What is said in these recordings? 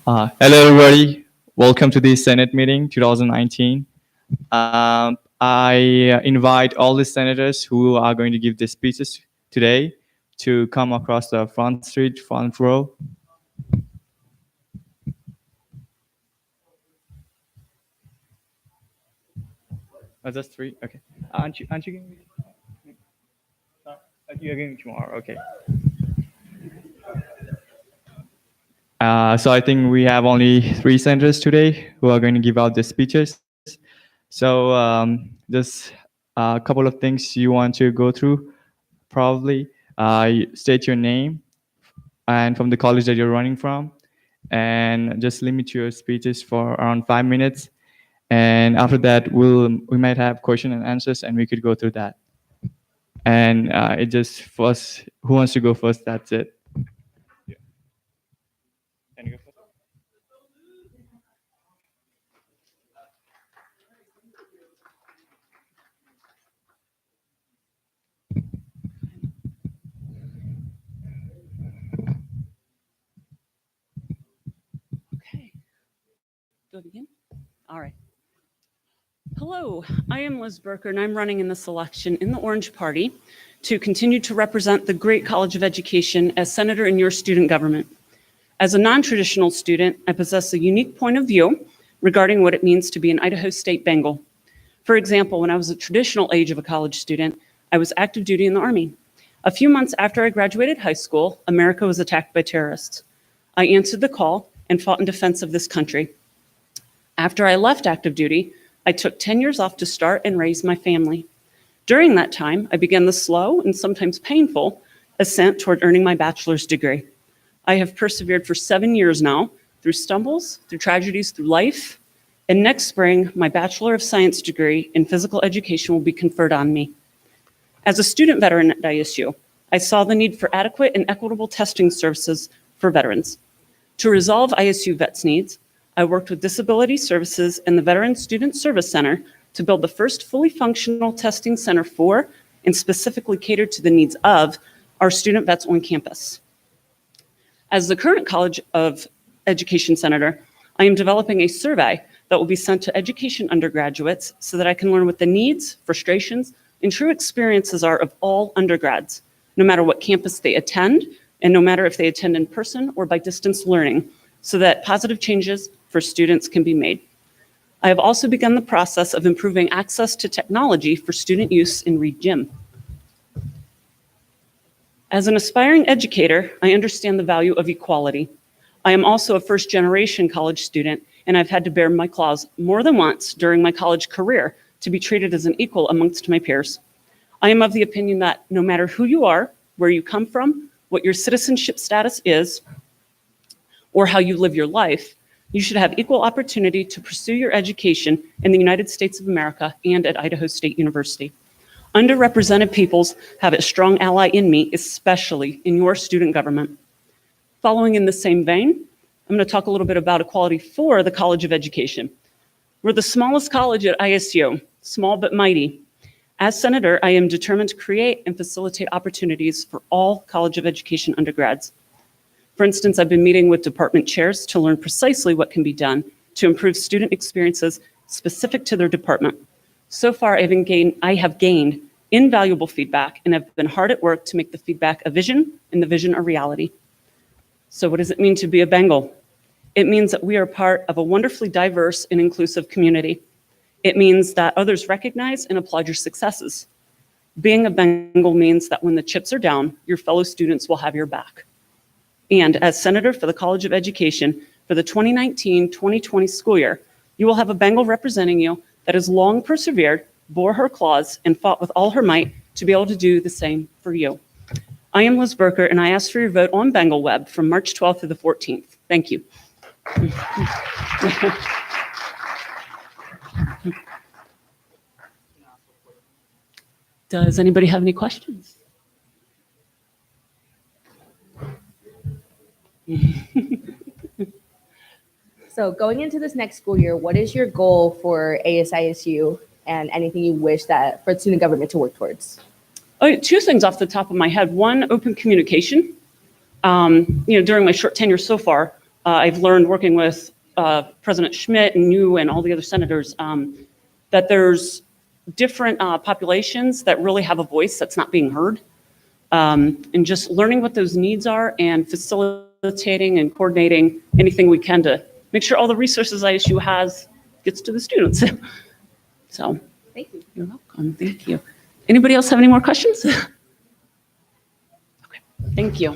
Hello, everybody. Welcome to the Senate meeting 2019. I invite all the senators who are going to give the speeches today to come across the front row. Oh, that's three. Okay. Aren't you giving me? You're giving me tomorrow. Okay. So I think we have only 3 senators today who are going to give out the speeches. So just a couple of things you want to go through. Probably state your name and from the college that you're running from, and just limit your speeches for around 5 minutes. And after that, we might have question and answers, and we could go through that. And it just first, who wants to go first? That's it. Yeah. Can you go first? Okay. Do it again? All right. Hello, I am Liz Berker, and I'm running in this election in the Orange Party to continue to represent the great College of Education as senator in your student government. As a non-traditional student, I possess a unique point of view regarding what it means to be an Idaho State Bengal. For example, when I was a traditional age of a college student, I was active duty in the Army. A few months after I graduated high school, America was attacked by terrorists. I answered the call and fought in defense of this country. After I left active duty, I took 10 years off to start and raise my family. During that time, I began the slow and sometimes painful ascent toward earning my bachelor's degree. I have persevered for 7 years now, through stumbles, through tragedies, through life, and next spring, my Bachelor of Science degree in physical education will be conferred on me. As a student veteran at ASIU, I saw the need for adequate and equitable testing services for veterans. To resolve ISU vets' needs, I worked with Disability Services and the Veteran Student Service Center to build the first fully functional testing center for, and specifically catered to the needs of, our student vets on campus. As the current College of Education Senator, I am developing a survey that will be sent to education undergraduates so that I can learn what the needs, frustrations, and true experiences are of all undergrads, no matter what campus they attend, and no matter if they attend in person or by distance learning, so that positive changes for students can be made. I have also begun the process of improving access to technology for student use in Reed Gym. As an aspiring educator, I understand the value of equality. I am also a first-generation college student, and I've had to bear my claws more than once during my college career to be treated as an equal amongst my peers. I am of the opinion that no matter who you are, where you come from, what your citizenship status is, or how you live your life, you should have equal opportunity to pursue your education in the United States of America and at Idaho State University. Underrepresented peoples have a strong ally in me, especially in your student government. Following in the same vein, I'm going to talk a little bit about equality for the College of Education. We're the smallest college at ISU, small but mighty. As senator, I am determined to create and facilitate opportunities for all College of Education undergrads. For instance, I've been meeting with department chairs to learn precisely what can be done to improve student experiences specific to their department. So far, I have gained invaluable feedback and have been hard at work to make the feedback a vision and the vision a reality. So what does it mean to be a Bengal? It means that we are part of a wonderfully diverse and inclusive community. It means that others recognize and applaud your successes. Being a Bengal means that when the chips are down, your fellow students will have your back. And as senator for the College of Education for the 2019-2020 school year, you will have a Bengal representing you that has long persevered, bore her claws, and fought with all her might to be able to do the same for you. I am Liz Berker, and I ask for your vote on Bengal Web from March 12th through the 14th. Thank you. Does anybody have any questions? So going into this next school year, what is your goal for ASISU and anything you wish that for student government to work towards? Oh, 2 things off the top of my head. One, open communication. During my short tenure so far, I've learned working with President Schmidt and you and all the other senators that there's different populations that really have a voice that's not being heard. And just learning what those needs are and facilitating and coordinating anything we can to make sure all the resources ISU has gets to the students. So Thank you. you're welcome. Thank you. Anybody else have any more questions? Okay. Thank you.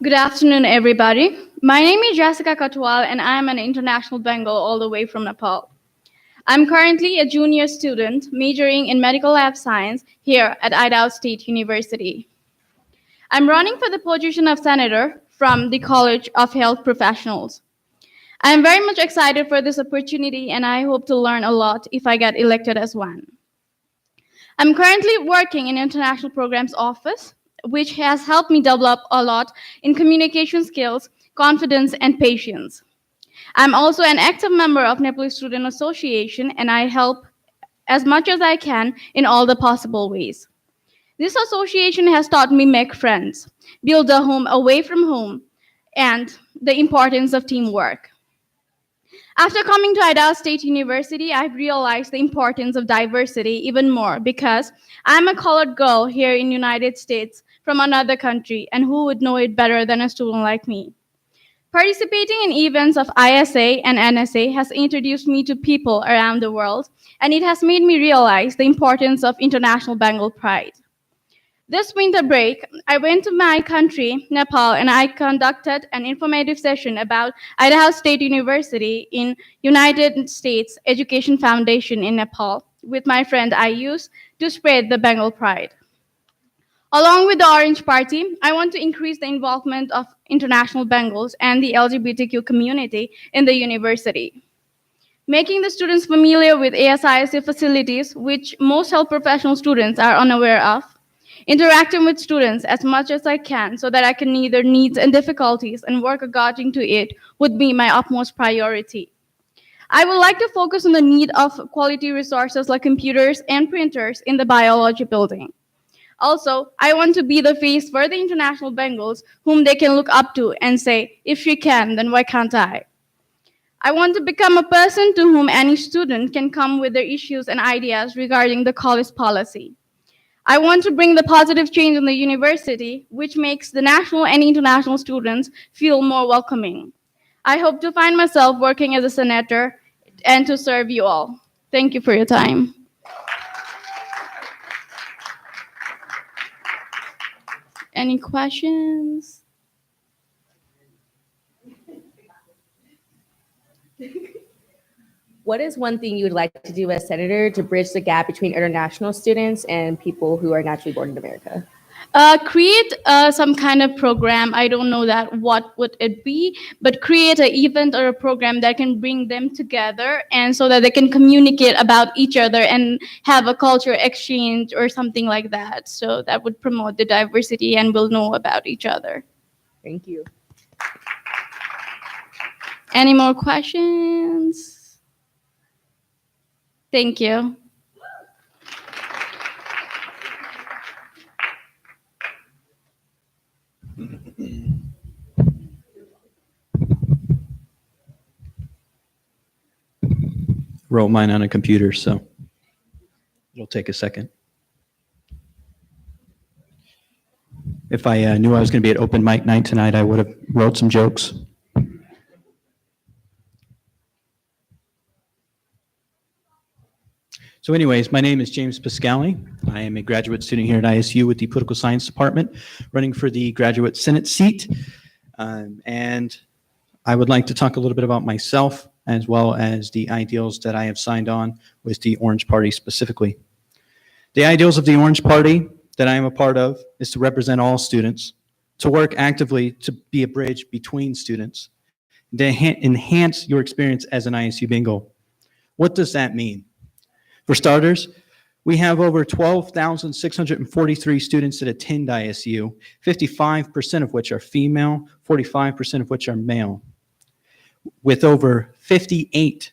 Good afternoon, everybody. My name is Jessica Katwal, and I am an international Bengal all the way from Nepal. I'm currently a junior student majoring in medical lab science here at Idaho State University. I'm running for the position of senator from the College of Health Professionals. I am very much excited for this opportunity, and I hope to learn a lot if I get elected as one. I'm currently working in International Programs Office, which has helped me develop a lot in communication skills, confidence, and patience. I'm also an active member of Nepali Student Association, and I help as much as I can in all the possible ways. This association has taught me make friends, build a home away from home, and the importance of teamwork. After coming to Idaho State University, I've realized the importance of diversity even more because I'm a colored girl here in the United States from another country, and who would know it better than a student like me? Participating in events of ISA and NSA has introduced me to people around the world, and it has made me realize the importance of international Bengal pride. This winter break, I went to my country, Nepal, and I conducted an informative session about Idaho State University in United States Education Foundation in Nepal with my friend Ayus to spread the Bengal pride. Along with the Orange Party, I want to increase the involvement of international Bengals and the LGBTQ community in the university. Making the students familiar with ASISU facilities, which most health professional students are unaware of, interacting with students as much as I can so that I can see their needs and difficulties and work according to it would be my utmost priority. I would like to focus on the need of quality resources like computers and printers in the biology building. Also, I want to be the face for the international Bengals whom they can look up to and say, if she can, then why can't I? I want to become a person to whom any student can come with their issues and ideas regarding the college policy. I want to bring the positive change in the university, which makes the national and international students feel more welcoming. I hope to find myself working as a senator and to serve you all. Thank you for your time. Any questions? What is one thing you would like to do as senator to bridge the gap between international students and people who are naturally born in America? Create some kind of program. I don't know that what would it be, but create an event or a program that can bring them together and so that they can communicate about each other and have a culture exchange or something like that. So that would promote the diversity and we'll know about each other. Thank you. Any more questions? Thank you. Wrote mine on a computer, so it'll take a second. If I knew I was going to be at open mic night tonight, I would have wrote some jokes. So anyways, my name is James Pascali. I am a graduate student here at ISU with the Political Science Department, running for the graduate Senate seat. And I would like to talk a little bit about myself as well as the ideals that I have signed on with the Orange Party specifically. The ideals of the Orange Party that I am a part of is to represent all students, to work actively to be a bridge between students, to enhance your experience as an ISU Bengal. What does that mean? For starters, we have over 12,643 students that attend ISU, 55% of which are female, 45% of which are male, with over 58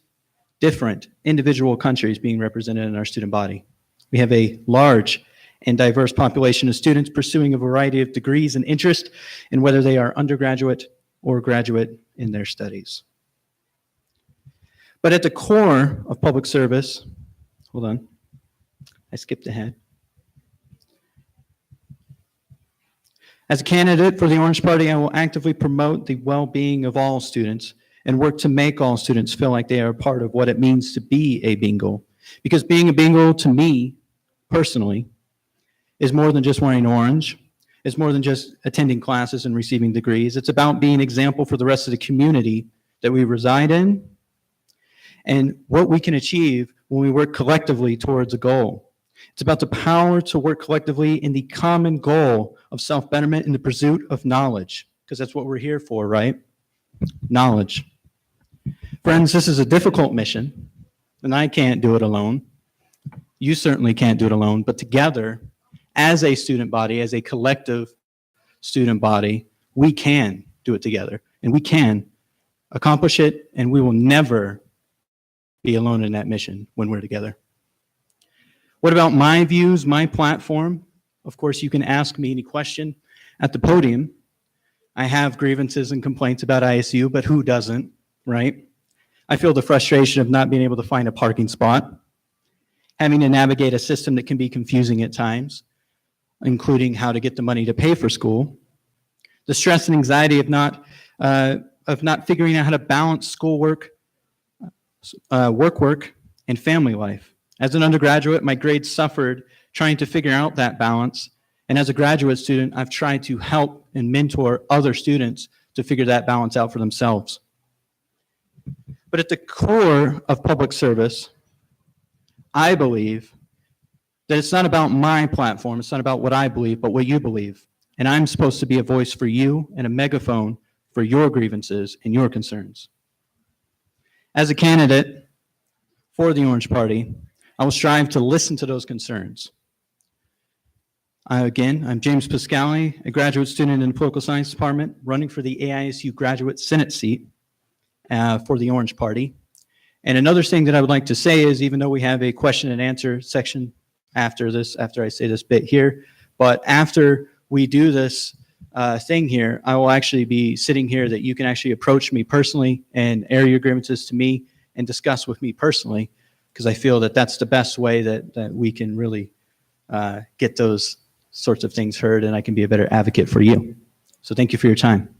different individual countries being represented in our student body. We have a large and diverse population of students pursuing a variety of degrees and interest in whether they are undergraduate or graduate in their studies. But at the core of public service, hold on, I skipped ahead. As a candidate for the Orange Party, I will actively promote the well-being of all students and work to make all students feel like they are a part of what it means to be a bingo. Because being a bingo, to me, personally, is more than just wearing orange. It's more than just attending classes and receiving degrees. It's about being an example for the rest of the community that we reside in and what we can achieve when we work collectively towards a goal. It's about the power to work collectively in the common goal of self-betterment in the pursuit of knowledge, because that's what we're here for, right? Knowledge. Friends, this is a difficult mission, and I can't do it alone. You certainly can't do it alone, but together, as a student body, as a collective student body, we can do it together, and we can accomplish it, and we will never be alone in that mission when we're together. What about my views, my platform? Of course, you can ask me any question at the podium. I have grievances and complaints about ISU, but who doesn't, right? I feel the frustration of not being able to find a parking spot, having to navigate a system that can be confusing at times, including how to get the money to pay for school, the stress and anxiety of not figuring out how to balance schoolwork, work, and family life. As an undergraduate, my grades suffered trying to figure out that balance. And as a graduate student, I've tried to help and mentor other students to figure that balance out for themselves. But at the core of public service, I believe that it's not about my platform, it's not about what I believe, but what you believe. And I'm supposed to be a voice for you and a megaphone for your grievances and your concerns. As a candidate for the Orange Party, I will strive to listen to those concerns. Again, I'm James Pascali, a graduate student in the Political Science Department, running for the AISU Graduate Senate seat for the Orange Party. And another thing that I would like to say is, even though we have a question and answer section after I say this bit here, but after we do this thing here, I will actually be sitting here that you can actually approach me personally and air your grievances to me and discuss with me personally, because I feel that that's the best way that we can really get those sorts of things heard, and I can be a better advocate for you. So thank you for your time.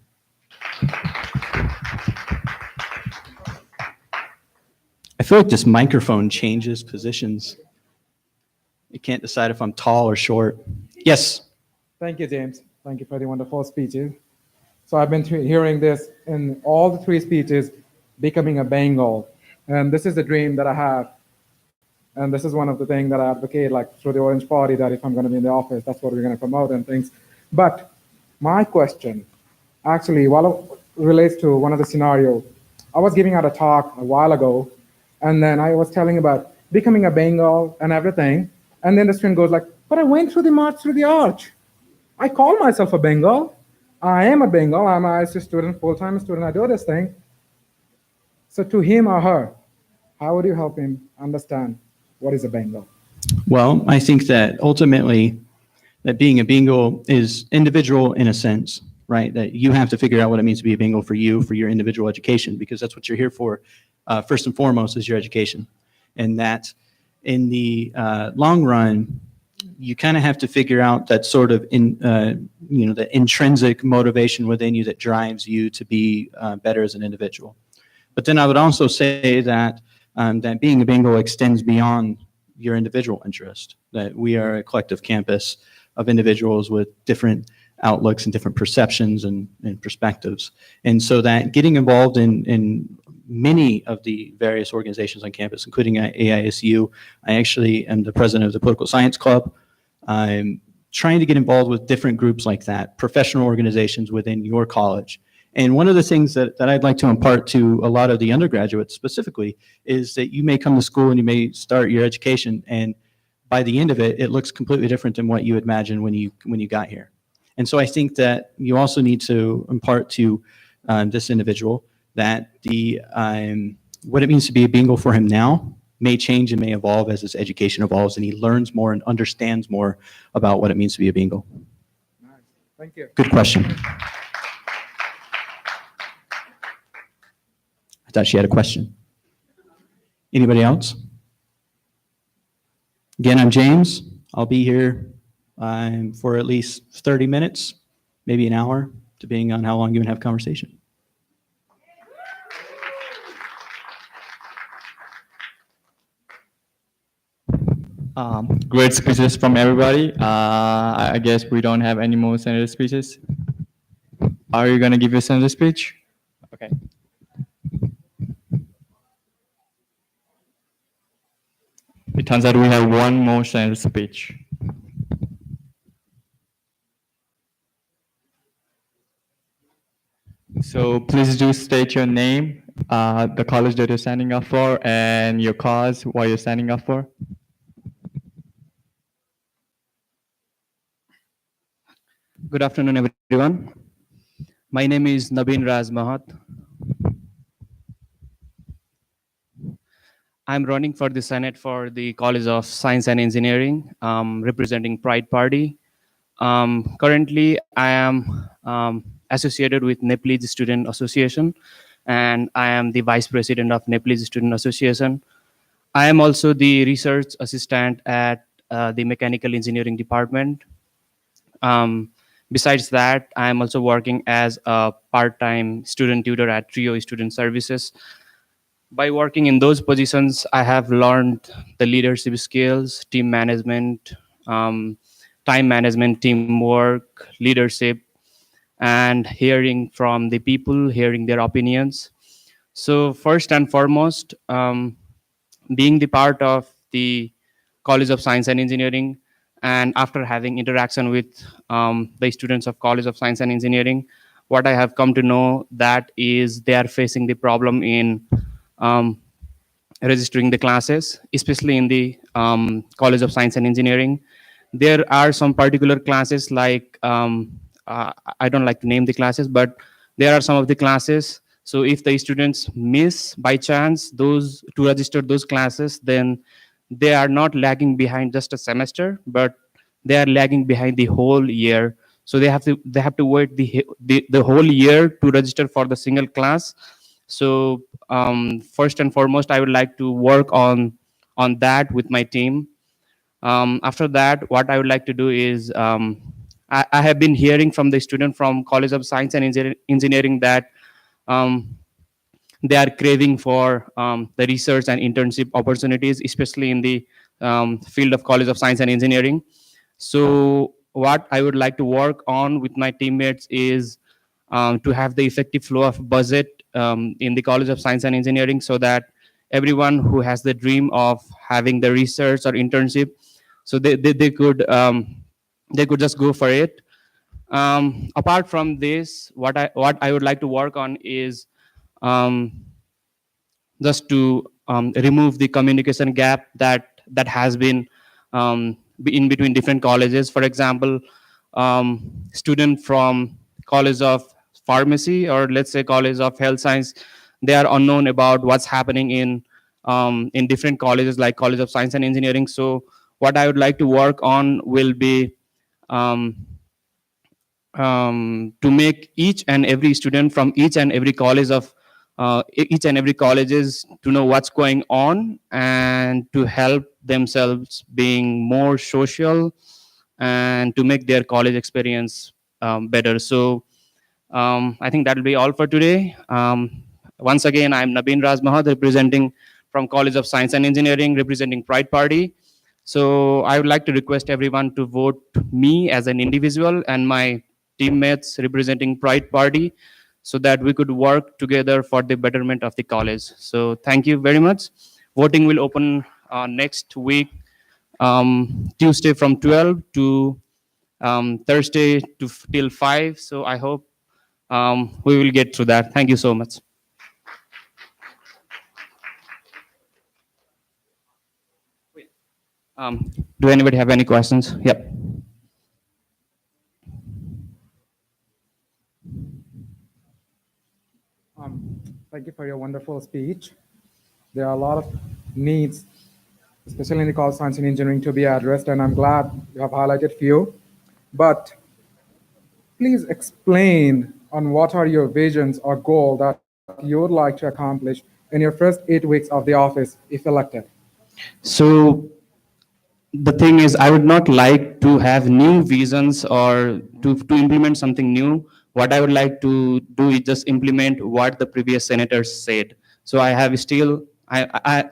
I feel like this microphone changes positions. You can't decide if I'm tall or short. Yes? Thank you, James. Thank you for the wonderful speeches. So I've been hearing this in all the three speeches, becoming a Bengal. And this is the dream that I have. And this is one of the things that I advocate, like through the Orange Party, that if I'm going to be in the office, that's what we're going to promote and things. But my question actually relates to one of the scenarios. I was giving out a talk a while ago, and then I was telling about becoming a Bengal and everything. And then the student goes like, but I went through the march through the arch. I call myself a Bengal. I am a Bengal. I'm an ASISU student, full-time student. I do this thing. So to him or her, how would you help him understand what is a Bengal? Well, I think that ultimately that being a bingo is individual in a sense, right? That you have to figure out what it means to be a bingo for you, for your individual education, because that's what you're here for. First and foremost is your education. And that in the long run, you kind of have to figure out that sort of the intrinsic motivation within you that drives you to be better as an individual. But then I would also say that that being a bingo extends beyond your individual interest, that we are a collective campus of individuals with different outlooks and different perceptions and perspectives. And so that getting involved in many of the various organizations on campus, including AISU, I actually am the president of the Political Science Club. I'm trying to get involved with different groups like that, professional organizations within your college. And one of the things that I'd like to impart to a lot of the undergraduates specifically is that you may come to school and you may start your education, and by the end of it, it looks completely different than what you imagined when you got here. And so I think that you also need to impart to this individual that what it means to be a bingo for him now may change and may evolve as his education evolves and he learns more and understands more about what it means to be a bingo. Nice. Thank you. Good question. I thought she had a question. Anybody else? Again, I'm James. I'll be here for at least 30 minutes, maybe an hour, depending on how long you can have conversation. Great speeches from everybody. I guess we don't have any more senator speeches. Are you going to give your senator speech? Okay. It turns out we have one more senator speech. So please do state your name, the college that you're standing up for, and your cause, what you're standing up for. Good afternoon, everyone. My name is Nabin Raz Mahat. I'm running for the Senate for the College of Science and Engineering, representing Pride Party. Currently, I am associated with Nepalese Student Association, and I am the Vice President of Nepalese Student Association. I am also the research assistant at the Mechanical Engineering Department. Besides that, I am also working as a part-time student tutor at Trio Student Services. By working in those positions, I have learned the leadership skills, team management, time management, teamwork, leadership, and hearing from the people, hearing their opinions. So first and foremost, being the part of the College of Science and Engineering, and after having interaction with the students of College of Science and Engineering, what I have come to know that is they are facing the problem in um, registering the classes, especially in the College of Science and Engineering. There are some particular classes like, I don't like to name the classes, but there are some of the classes. So if the students miss by chance those to register those classes, then they are not lagging behind just a semester, but they are lagging behind the whole year. So they have to wait the whole year to register for the single class. So first and foremost, I would like to work on that with my team. After that, what I would like to do is I have been hearing from the student from College of Science and Engineering that um, they are craving for the research and internship opportunities, especially in the field of College of Science and Engineering. So what I would like to work on with my teammates is to have the effective flow of budget in the College of Science and Engineering, so that everyone who has the dream of having the research or internship, so they could just go for it. Apart from this, what I would like to work on is um, just to remove the communication gap that has been in between different colleges. For example, student from College of Pharmacy, or let's say College of Health Science, they are unknown about what's happening in different colleges like College of Science and Engineering. So what I would like to work on will be um, to make each and every student from each and every college of each and every colleges to know what's going on, and to help themselves being more social, and to make their college experience better. So I think that will be all for today. Once again, I'm Nabin Raz Mahad, representing from College of Science and Engineering, representing Pride Party. So I would like to request everyone to vote me as an individual and my teammates representing Pride Party, so that we could work together for the betterment of the college. So thank you very much. Voting will open next week, Tuesday from 12 to Thursday till 5. So I hope we will get through that. Thank you so much. Do anybody have any questions? Yep. Thank you for your wonderful speech. There are a lot of needs, especially in the college science and engineering, to be addressed, and I'm glad you have highlighted few. But please explain on what are your visions or goal that you would like to accomplish in your first 8 weeks of the office if elected. So the thing is, I would not like to have new visions or to implement something new. What I would like to do is just implement what the previous senators said. So I have still,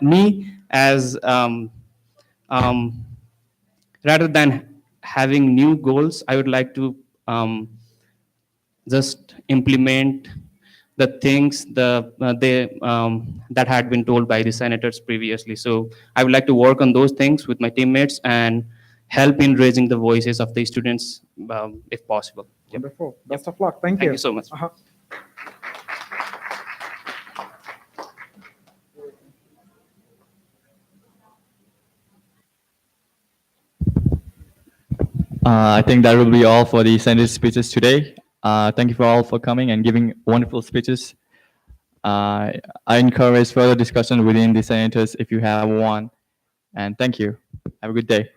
me as, um, rather than having new goals, I would like to just implement the things that had been told by the senators previously. So I would like to work on those things with my teammates and help in raising the voices of the students, if possible. Yep. Wonderful. Best of luck. Thank you. Thank you so much. Uh-huh. I think that will be all for the senator speeches today. Thank you for all for coming and giving wonderful speeches. I encourage further discussion within the senators if you have one. And thank you. Have a good day.